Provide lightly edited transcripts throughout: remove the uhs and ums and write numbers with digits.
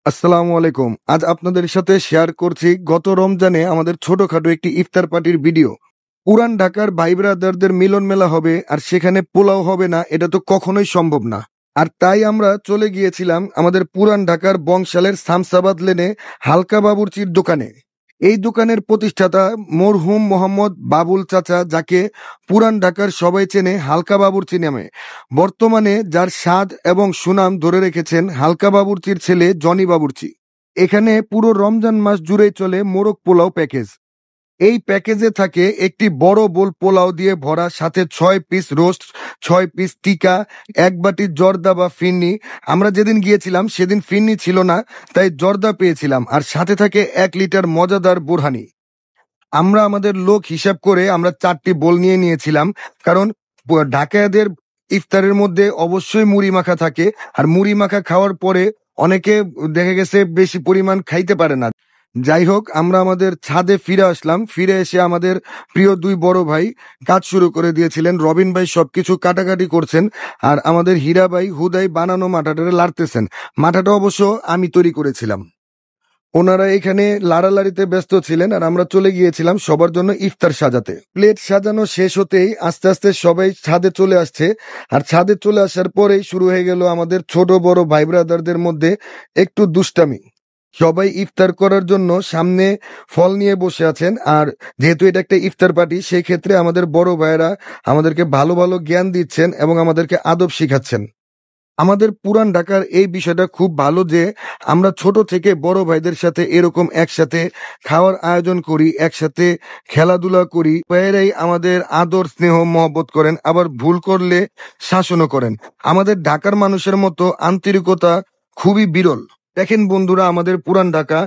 আসসালামু আলাইকুম। আজ আপনাদের সাথে শেয়ার করছি গত রমজানে আমাদের ছোটখাটো একটি ইফতার পার্টির ভিডিও। পুরান ঢাকার ভাই ব্রাদারদের মিলন মেলা হবে আর সেখানে পোলাও হবে না, এটা তো কখনোই সম্ভব না। আর তাই আমরা চলে গিয়েছিলাম আমাদের পুরান ঢাকার বংশালের শামসাবাদ লেনে হালকা বাবুর্চির দোকানে। এই দোকানের প্রতিষ্ঠাতা মরহুম মোহাম্মদ বাবুল চাচা, যাকে পুরান ঢাকার সবাই চেনে হালকা বাবুর্চি নামে। বর্তমানে যার স্বাদ এবং সুনাম ধরে রেখেছেন হালকা বাবুর্চির ছেলে জনি বাবুর্চি। এখানে পুরো রমজান মাস জুড়েই চলে মোরগ পোলাও প্যাকেজ। এই প্যাকেজে থাকে একটি বড় বোল পোলাও দিয়ে ভরা, সাথে 6 পিস রোস্ট, 6 পিস টিকা, এক বাটি জর্দা বা ফিন্নি। আমরা যেদিন গিয়েছিলাম সেদিন ফিন্নি ছিল না, তাই জর্দা পেয়েছিলাম। আর সাথে থাকে 1 লিটার মজাদার বোরহানি। আমরা আমাদের লোক হিসাব করে আমরা 4টি বোল নিয়ে নিয়েছিলাম, কারণ ঢাকায়দের ইফতারের মধ্যে অবশ্যই মুড়ি মাখা থাকে। আর মুড়ি মাখা খাওয়ার পরে অনেকে দেখা গেছে বেশি পরিমাণ খাইতে পারে না। যাই হোক, আমরা আমাদের ছাদে ফিরে আসলাম। ফিরে এসে আমাদের প্রিয় 2 বড় ভাই কাজ শুরু করে দিয়েছিলেন। রবিন ভাই সবকিছু কাটাকাটি করছেন, আর আমাদের হীরা ভাই হুদাই বানানো মাঠাটারে লাড়তেছেন। মাঠাটা অবশ্য আমি তৈরি করেছিলাম। ওনারা এখানে লাড়ালাড়িতে ব্যস্ত ছিলেন, আর আমরা চলে গিয়েছিলাম সবার জন্য ইফতার সাজাতে। প্লেট সাজানো শেষ হতেই আস্তে আস্তে সবাই ছাদে চলে আসছে। আর ছাদে চলে আসার পরেই শুরু হয়ে গেল আমাদের ছোট বড় ভাই ব্রাদারদের মধ্যে একটু দুষ্টামি। সবাই ইফতার করার জন্য সামনে ফল নিয়ে বসে আছেন। আর যেহেতু এটা একটা ইফতার পার্টি, সেই ক্ষেত্রে আমাদের বড় ভাইয়েরা আমাদেরকে ভালো ভালো জ্ঞান দিচ্ছেন এবং আমাদেরকে আদব শিখাচ্ছেন। আমাদের পুরান ঢাকার এই বিষয়টা খুব ভালো যে আমরা ছোট থেকে বড় ভাইদের সাথে এরকম একসাথে খাওয়ার আয়োজন করি, একসাথে খেলাধুলা করি। ভাইয়েরাই আমাদের আদর স্নেহ মহব্বত করেন, আবার ভুল করলে শাসনও করেন। আমাদের ঢাকার মানুষের মতো আন্তরিকতা খুবই বিরল। দেখেন বন্ধুরা, আমাদের পুরান ঢাকা,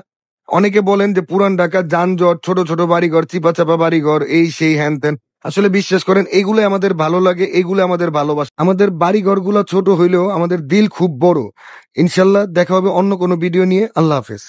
অনেকে বলেন যে পুরান ঢাকা যানজট, ছোট ছোট বাড়িঘর, চিপা চাপা বাড়িঘর, এই সেই হ্যান ত্যান। আসলে বিশ্বাস করেন, এইগুলো আমাদের ভালো লাগে, এইগুলো আমাদের ভালোবাসা। আমাদের বাড়ি ঘরগুলো ছোট হইলেও আমাদের দিল খুব বড়। ইনশাল্লাহ দেখা হবে অন্য কোনো ভিডিও নিয়ে। আল্লাহ হাফেজ।